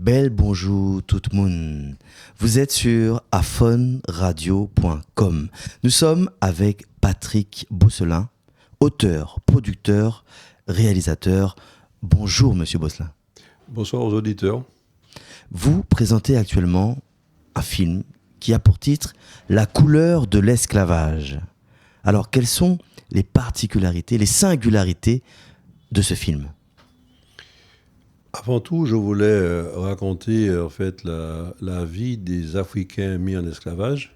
Bel bonjour tout le monde. Vous êtes sur aphoneradio.com. Nous sommes avec Patrick Bosselin, auteur, producteur, réalisateur. Bonjour Monsieur Bosselin. Bonsoir aux auditeurs. Vous présentez actuellement un film qui a pour titre La couleur de l'esclavage. Alors quelles sont les particularités, les singularités de ce film ? Avant tout, je voulais raconter en fait la vie des Africains mis en esclavage.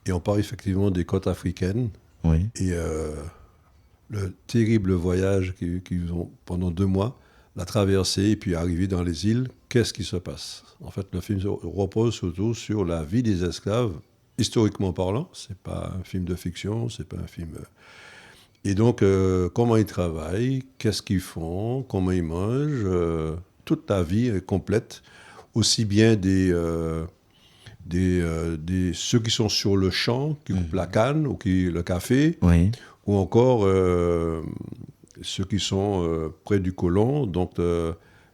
Et on parle effectivement des côtes africaines. Oui. Et le terrible voyage qu'ils ont pendant 2 mois, la traversée et puis arriver dans les îles, qu'est-ce qui se passe ? En fait, le film repose surtout sur la vie des esclaves, historiquement parlant. C'est pas un film de fiction, c'est pas un film... Et donc, comment ils travaillent, qu'est-ce qu'ils font, comment ils mangent, toute la vie est complète, aussi bien ceux qui sont sur le champ, qui coupent la canne ou le café, Oui. ou encore ceux qui sont près du colon, donc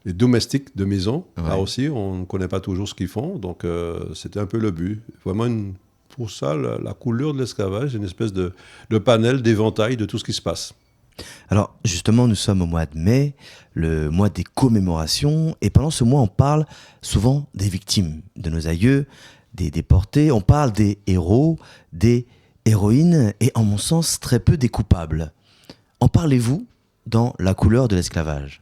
les domestiques de maison. Ouais. Là aussi, on ne connaît pas toujours ce qu'ils font, donc c'était un peu le but. Vraiment pour ça, la couleur de l'esclavage, une espèce de panel, d'éventail de tout ce qui se passe. Alors justement, nous sommes au mois de mai, le mois des commémorations, et pendant ce mois, on parle souvent des victimes, de nos aïeux, des déportés, on parle des héros, des héroïnes, et en mon sens, très peu des coupables. En parlez-vous dans La couleur de l'esclavage ?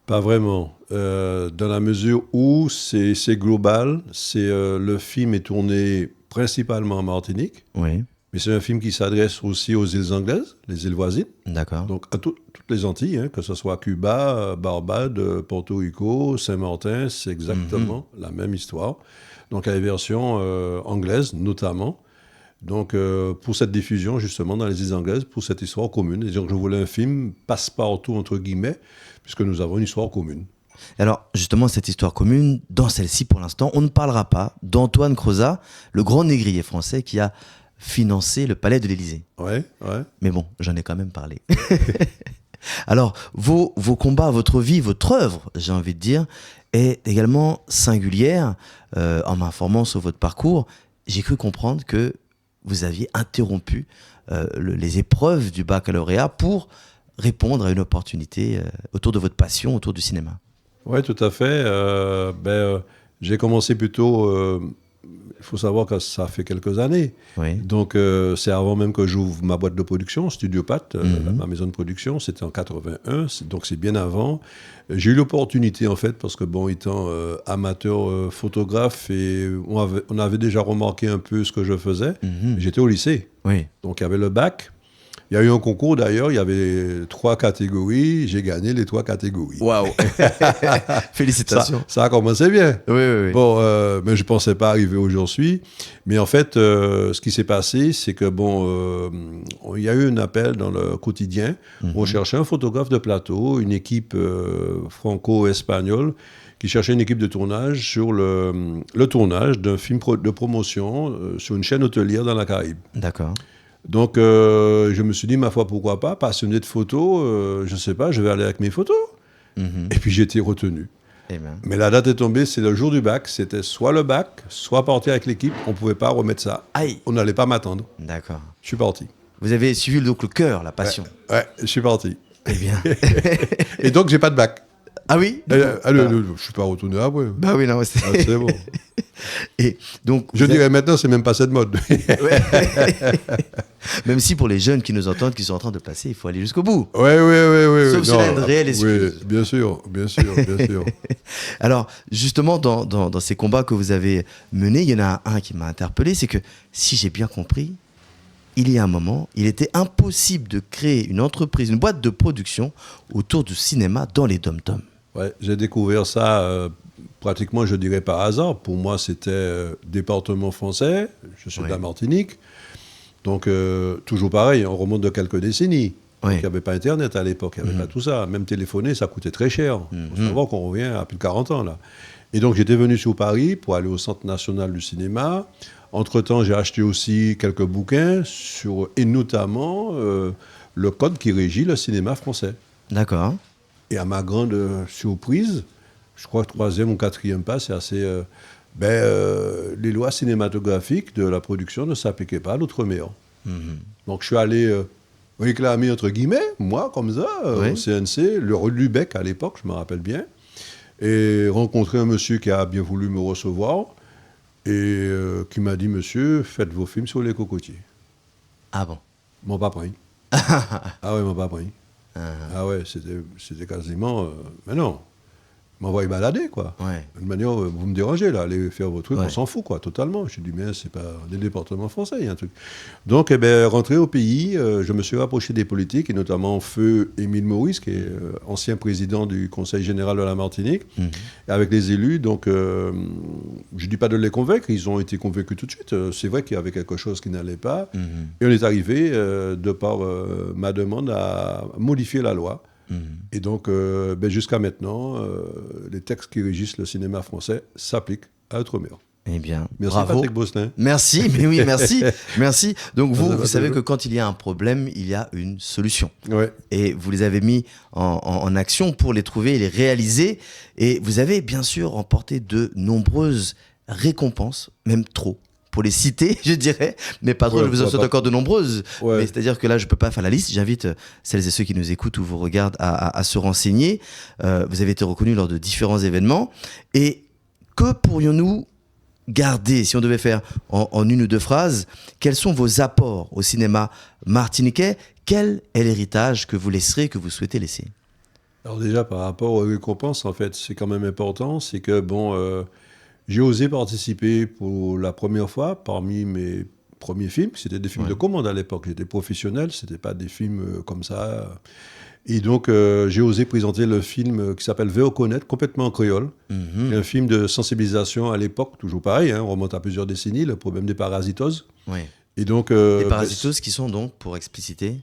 Pas vraiment, dans la mesure où c'est global, le film est tourné principalement en Martinique, Oui, mais c'est un film qui s'adresse aussi aux îles anglaises, les îles voisines, d'accord. donc à toutes les Antilles, que ce soit Cuba, Barbade, Porto Rico, Saint-Martin, c'est exactement la même histoire. Donc à la version anglaise notamment. Donc pour cette diffusion justement dans les îles anglaises, pour cette histoire commune. Et donc je voulais un film passe-partout entre guillemets, puisque nous avons une histoire commune. Alors justement, cette histoire commune, dans celle-ci pour l'instant, on ne parlera pas d'Antoine Crozat, le grand négrier français qui a financé le palais de l'Élysée. Ouais. Mais bon, j'en ai quand même parlé. Alors, vos combats, votre vie, votre œuvre, j'ai envie de dire, est également singulière. En m'informant sur votre parcours, j'ai cru comprendre que vous aviez interrompu les épreuves du baccalauréat pour répondre à une opportunité autour de votre passion, autour du cinéma. Oui, tout à fait. J'ai commencé plutôt... il faut savoir que ça fait quelques années. Oui. Donc, c'est avant même que j'ouvre ma boîte de production, Studiopat, ma maison de production. C'était en 81, donc c'est bien avant. J'ai eu l'opportunité, en fait, parce que, bon, étant amateur photographe, et on avait déjà remarqué un peu ce que je faisais. J'étais au lycée. Oui. Donc, il y avait le bac. Il y a eu un concours d'ailleurs, il y avait 3 catégories, j'ai gagné les 3 catégories. Waouh. Félicitations. Ça a commencé bien. Oui. Bon, mais je ne pensais pas arriver où j'en suis. Mais en fait, ce qui s'est passé, c'est que il y a eu un appel dans le quotidien. On cherchait un photographe de plateau, une équipe franco-espagnole qui cherchait une équipe de tournage sur le tournage d'un film de promotion sur une chaîne hôtelière dans la Caraïbe. D'accord. Donc, je me suis dit, ma foi, pourquoi pas, passionné de photos, je ne sais pas, je vais aller avec mes photos. Et puis, j'ai été retenu. Eh ben. Mais la date est tombée, c'est le jour du bac. C'était soit le bac, soit partir avec l'équipe. On ne pouvait pas remettre ça. Aïe. On n'allait pas m'attendre. D'accord. Je suis parti. Vous avez suivi donc le cœur, la passion. Ouais, je suis parti. Eh bien. Et donc, j'ai pas de bac. Ah oui. Je ne suis pas retourné après. Bah oui, non. C'est bon. Et donc, Je dirais maintenant, c'est même pas cette mode. même si pour les jeunes qui nous entendent, qui sont en train de passer, il faut aller jusqu'au bout. Oui. Sauf si on a une réelle excuse. Oui, bien sûr. Alors, justement, dans ces combats que vous avez menés, il y en a un qui m'a interpellé, c'est que, si j'ai bien compris, il y a un moment, il était impossible de créer une entreprise, une boîte de production autour du cinéma dans les dom-toms. Ouais, j'ai découvert ça pratiquement, je dirais, par hasard. Pour moi, c'était département français. Je suis de la Martinique. Donc, toujours pareil, on remonte de quelques décennies. Oui. Il n'y avait pas Internet à l'époque, il n'y avait pas tout ça. Même téléphoner, ça coûtait très cher. Il faut savoir qu'on revient à plus de 40 ans, là. Et donc, j'étais venu sur Paris pour aller au Centre national du cinéma. Entre-temps, j'ai acheté aussi quelques bouquins et notamment le code qui régit le cinéma français. D'accord. Et à ma grande surprise, je crois que 3e ou 4e pas, c'est assez... les lois cinématographiques de la production ne s'appliquaient pas à l'outre-mer. Donc je suis allé réclamer, entre guillemets, moi, comme ça, Oui. au CNC, le rue de Lubeck à l'époque, je me rappelle bien, et rencontrer un monsieur qui a bien voulu me recevoir, et qui m'a dit, monsieur, faites vos films sur les cocotiers. Ah bon. Ils m'ont pas pris. Ah ouais, ils m'ont pas pris. Ah ouais, c'était quasiment... mais non, ils m'envoyaient balader, quoi. Ouais. De manière, vous me dérangez, là, allez faire vos trucs, Ouais. on s'en fout, quoi, totalement. Je dis, mais c'est pas des départements français, il y a un truc. Donc, eh ben, rentré au pays, je me suis rapproché des politiques, et notamment feu Émile Maurice, qui est ancien président du Conseil général de la Martinique, avec les élus. Donc, je ne dis pas de les convaincre, ils ont été convaincus tout de suite. C'est vrai qu'il y avait quelque chose qui n'allait pas. Et on est arrivé, de par ma demande, à modifier la loi. Et donc, jusqu'à maintenant, les textes qui régissent le cinéma français s'appliquent à Outre-mer. Eh bien, Merci bravo. Patrick Bosselin. Merci, mais oui, merci. Merci. Donc Ça va vous savez toujours. que quand il y a un problème, il y a une solution. Ouais. Et vous les avez mis en action pour les trouver et les réaliser. Et vous avez bien sûr remporté de nombreuses récompenses, même trop. Pour les citer, je dirais, mais pas trop, Ouais, je vous en souhaite pas- encore de nombreuses. Ouais. Mais c'est-à-dire que là, je ne peux pas faire la liste. J'invite celles et ceux qui nous écoutent ou vous regardent à se renseigner. Vous avez été reconnu lors de différents événements. Et que pourrions-nous garder, si on devait faire en une ou deux phrases, quels sont vos apports au cinéma martiniquais? Quel est l'héritage que vous laisserez, que vous souhaitez laisser? Alors déjà, par rapport aux récompenses, en fait, c'est quand même important. C'est que, j'ai osé participer pour la première fois parmi mes premiers films. C'était des films Ouais. de commande à l'époque. J'étais professionnel, c'était pas des films comme ça. Et donc, j'ai osé présenter le film qui s'appelle Véo connaître, complètement en créole. Mhm. Un film de sensibilisation à l'époque, toujours pareil, hein, on remonte à plusieurs décennies, le problème des parasitoses. Ouais. Et donc, Les parasitoses qui sont donc, pour expliciter,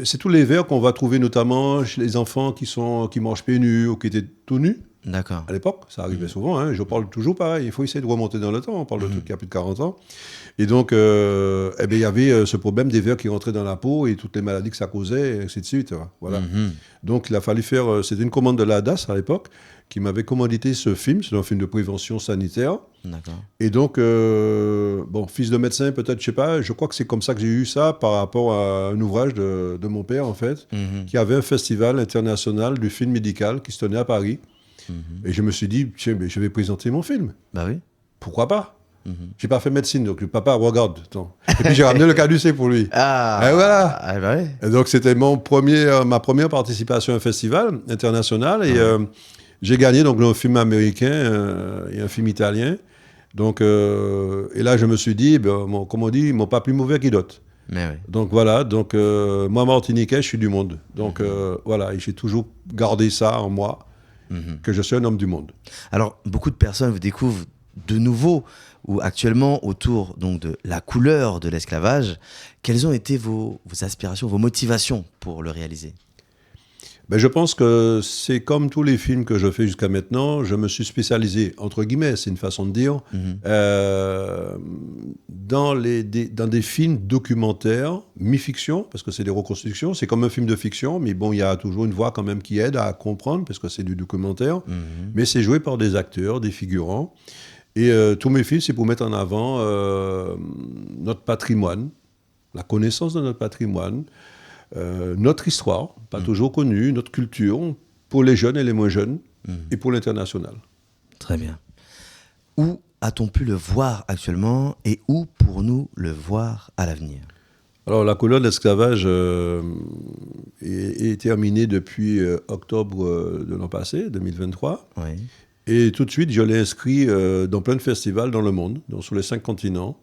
c'est tous les vers qu'on va trouver notamment chez les enfants qui mangent pieds nus ou qui étaient tout nus. d'accord. À l'époque, ça arrivait souvent. Hein. Je parle toujours pareil. Il faut essayer de remonter dans le temps. On parle de trucs qui a plus de 40 ans. Et donc, il y avait ce problème des vers qui rentraient dans la peau et toutes les maladies que ça causait, et ainsi de suite. Voilà. Donc, il a fallu faire... c'était une commande de la DAS à l'époque qui m'avait commandité ce film. C'est un film de prévention sanitaire. D'accord. Et donc, fils de médecin, peut-être, je sais pas, je crois que c'est comme ça que j'ai eu ça par rapport à un ouvrage de mon père, en fait, qui avait un festival international du film médical qui se tenait à Paris. Et je me suis dit, tiens, mais je vais présenter mon film. Bah oui. Pourquoi pas? J'ai pas fait médecine, donc le papa regarde. Attends. Et puis j'ai ramené le caducé pour lui. Ah. Et voilà. Ah, bah oui. Et donc c'était ma première participation à un festival international. Et j'ai gagné donc un film américain et un film italien. Donc, et là je me suis dit, comme on dit, ils m'ont pas plus mauvais qu'ils d'autres. Mais oui. Donc voilà, moi martiniquais, je suis du monde. Donc voilà, et j'ai toujours gardé ça en moi, que je suis un homme du monde. Alors, beaucoup de personnes vous découvrent de nouveau ou actuellement autour donc de la couleur de l'esclavage. Quelles ont été vos aspirations, vos motivations pour le réaliser? Je pense que c'est comme tous les films que je fais jusqu'à maintenant, je me suis spécialisé, entre guillemets, c'est une façon de dire, dans des films documentaires, mi-fiction, parce que c'est des reconstructions, c'est comme un film de fiction, mais bon, il y a toujours une voix quand même qui aide à comprendre, parce que c'est du documentaire, mais c'est joué par des acteurs, des figurants, et tous mes films, c'est pour mettre en avant notre patrimoine, la connaissance de notre patrimoine, notre histoire, pas toujours connue, notre culture, pour les jeunes et les moins jeunes, et pour l'international. Très bien. Où a-t-on pu le voir actuellement et où pourrons-nous le voir à l'avenir? Alors, la couleur de l'esclavage est terminée depuis octobre de l'an passé, 2023. Oui. Et tout de suite, je l'ai inscrit dans plein de festivals dans le monde, donc sur les 5 continents.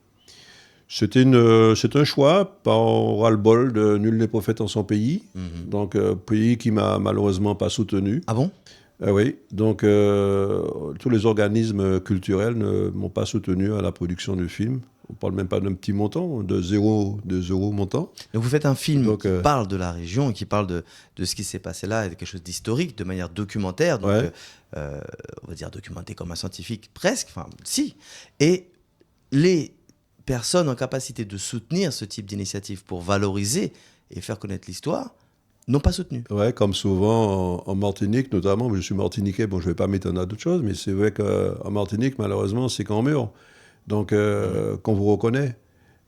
C'est un choix par ras-le-bol de nul n'est prophète en son pays. Donc, pays qui m'a malheureusement pas soutenu. Ah bon? Oui, donc tous les organismes culturels ne m'ont pas soutenu à la production du film. On ne parle même pas d'un petit montant, de 0 montant. Donc vous faites un film Donc, qui parle de la région, qui parle de ce qui s'est passé là, et de quelque chose d'historique, de manière documentaire, donc Ouais. on va dire documenté comme un scientifique, presque, enfin si. Et les personnes en capacité de soutenir ce type d'initiative pour valoriser et faire connaître l'histoire, n'ont pas soutenu. Ouais, comme souvent en Martinique, notamment, je suis martiniquais, bon, je ne vais pas m'étonner à d'autres choses, mais c'est vrai qu'en Martinique, malheureusement, c'est qu'en mur. Donc, qu'on vous reconnaît.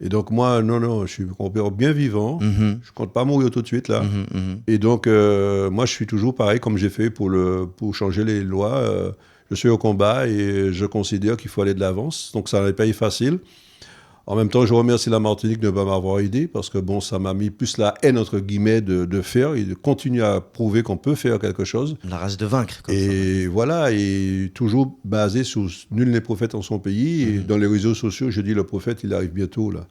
Et donc, moi, non, je suis encore bien vivant. Mhm. Je compte pas mourir tout de suite, là. Mhm, mhm. Et donc, moi, je suis toujours pareil, comme j'ai fait pour changer les lois. Je suis au combat et je considère qu'il faut aller de l'avance. Donc, ça n'est pas facile. En même temps, je remercie la Martinique de ne pas m'avoir aidé parce que bon, ça m'a mis plus la haine, entre guillemets, de faire et de continuer à prouver qu'on peut faire quelque chose. La rage de vaincre. Comme ça. Et voilà, et toujours basé sur nul n'est prophète en son pays. Et dans les réseaux sociaux, je dis le prophète, il arrive bientôt là.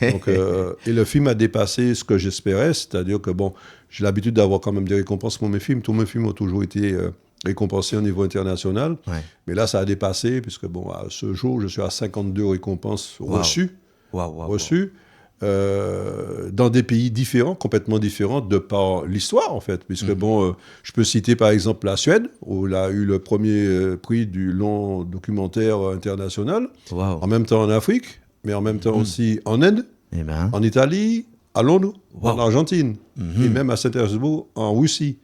Donc, et le film a dépassé ce que j'espérais, c'est-à-dire que bon, j'ai l'habitude d'avoir quand même des récompenses pour mes films. Tous mes films ont toujours été récompensés au niveau international. Ouais. Mais là, ça a dépassé, puisque bon, à ce jour, je suis à 52 récompenses reçues. Reçues. Dans des pays différents, complètement différents, de par l'histoire, en fait. Puisque, bon, je peux citer, par exemple, la Suède, où elle a eu le premier prix du long documentaire international. Wow. En même temps en Afrique, mais en même temps aussi en Inde, Eh ben. en Italie, à Londres, Wow. en Argentine, et même à Saint-Pétersbourg, en Russie.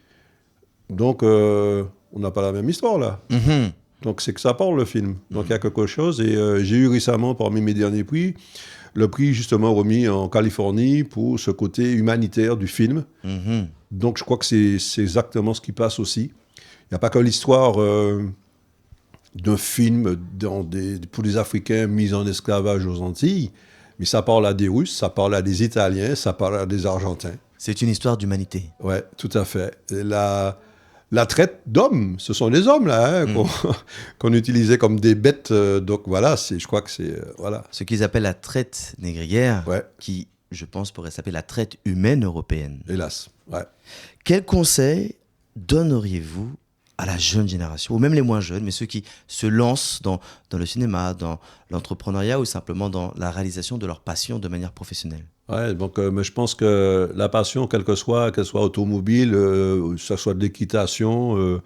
Donc, on n'a pas la même histoire, là. Mhm. Donc, c'est que ça parle, le film. Donc, il y a quelque chose. Et j'ai eu récemment, parmi mes derniers prix, le prix justement remis en Californie pour ce côté humanitaire du film. Mhm. Donc, je crois que c'est exactement ce qui passe aussi. Il n'y a pas que l'histoire d'un film pour des Africains mis en esclavage aux Antilles, mais ça parle à des Russes, ça parle à des Italiens, ça parle à des Argentins. C'est une histoire d'humanité. Ouais, tout à fait. Et la traite d'hommes, ce sont les hommes là, hein, qu'on utilisait comme des bêtes. Donc voilà, je crois que c'est voilà. Ce qu'ils appellent la traite négrière, Ouais. qui, je pense, pourrait s'appeler la traite humaine européenne. Hélas. Ouais. Quel conseil donneriez-vous à la jeune génération, ou même les moins jeunes, mais ceux qui se lancent dans le cinéma, dans l'entrepreneuriat ou simplement dans la réalisation de leur passion de manière professionnelle? Ouais, donc mais je pense que la passion, qu'elle soit automobile, que ce soit de l'équitation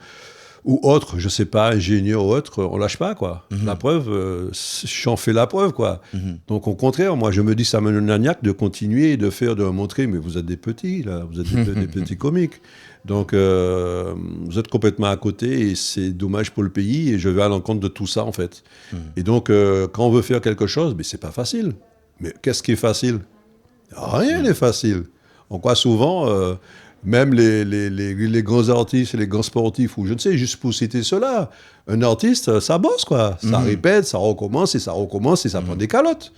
ou autre, je sais pas, ingénieur ou autre, on lâche pas, quoi. La preuve, j'en fais la preuve, quoi. Donc au contraire, moi je me dis, ça me donne un acte de continuer, de montrer, mais vous êtes des petits, là, vous êtes des petits comiques. Donc vous êtes complètement à côté et c'est dommage pour le pays et je vais à l'encontre de tout ça, en fait. Et donc quand on veut faire quelque chose, mais c'est pas facile. Mais qu'est-ce qui est facile? Rien n'est facile. On croit souvent, même les grands artistes et les grands sportifs, ou je ne sais, juste pour citer cela, un artiste, ça bosse, quoi. Ça répète, ça recommence et ça prend des calottes.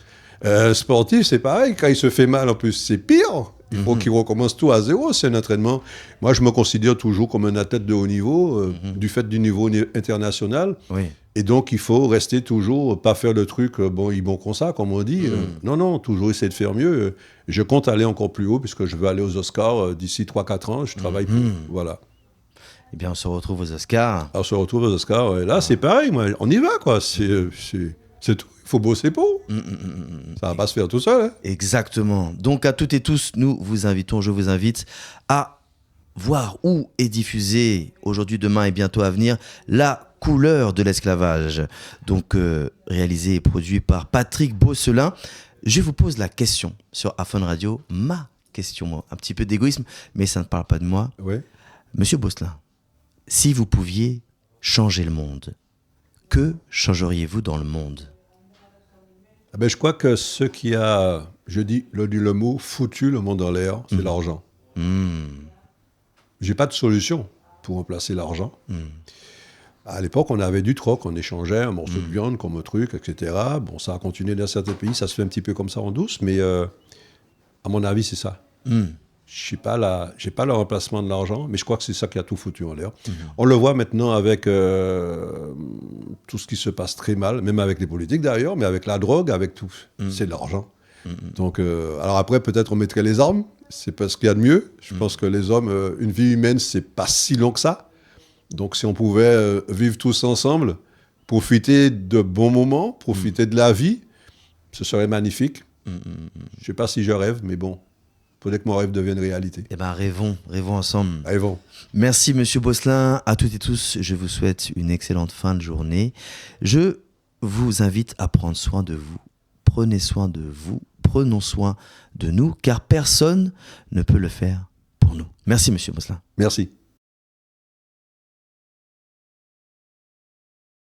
Sportif, c'est pareil. Quand il se fait mal, en plus, c'est pire. Il faut qu'il recommence tout à zéro, c'est un entraînement. Moi, je me considère toujours comme un athlète de haut niveau, du fait du niveau international. Oui. Et donc, il faut rester toujours, pas faire le truc, bon comme ça, comme on dit. Non, toujours essayer de faire mieux. Je compte aller encore plus haut, puisque je veux aller aux Oscars d'ici 3-4 ans. Je travaille pour. Voilà. Eh bien, on se retrouve aux Oscars. Alors, on se retrouve aux Oscars. Et là, c'est pareil, moi, on y va, quoi. C'est tout. Il faut bosser pour. Ça va pas se faire tout seul. Hein. Exactement. Donc, à toutes et tous, je vous invite à voir où est diffusé aujourd'hui, demain et bientôt à venir La couleur de l'esclavage. Donc, réalisé et produit par Patrick Beaucelin. Je vous pose la question sur Afon Radio, ma question, un petit peu d'égoïsme, mais ça ne parle pas de moi. Ouais. Monsieur Beaucelin, si vous pouviez changer le monde, que changeriez-vous dans le monde ? Ah ben, je crois que ce qui a, je dis le mot, foutu le monde en l'air, c'est l'argent. J'ai pas de solution pour remplacer l'argent. À l'époque, on avait du troc, on échangeait un morceau de viande comme un truc, etc. Bon, ça a continué dans certains pays, ça se fait un petit peu comme ça en douce, mais à mon avis, c'est ça. J'ai pas le remplacement de l'argent, mais je crois que c'est ça qui a tout foutu en l'air. On le voit maintenant avec tout ce qui se passe très mal, même avec les politiques d'ailleurs, mais avec la drogue, avec tout. C'est de l'argent. Donc, alors après, peut-être on mettrait les armes, c'est pas ce qu'il y a de mieux. Je pense que les hommes, une vie humaine, c'est pas si long que ça. Donc, si on pouvait vivre tous ensemble, profiter de bons moments, profiter de la vie, ce serait magnifique. Je sais pas si je rêve, mais bon. Faudrait que mon rêve devienne réalité. Eh bien, rêvons ensemble. Rêvons. Merci, monsieur Beaucelin. À toutes et tous, je vous souhaite une excellente fin de journée. Je vous invite à prendre soin de vous. Prenez soin de vous. Prenons soin de nous, car personne ne peut le faire pour nous. nous. Merci, Monsieur Mosselin. Merci.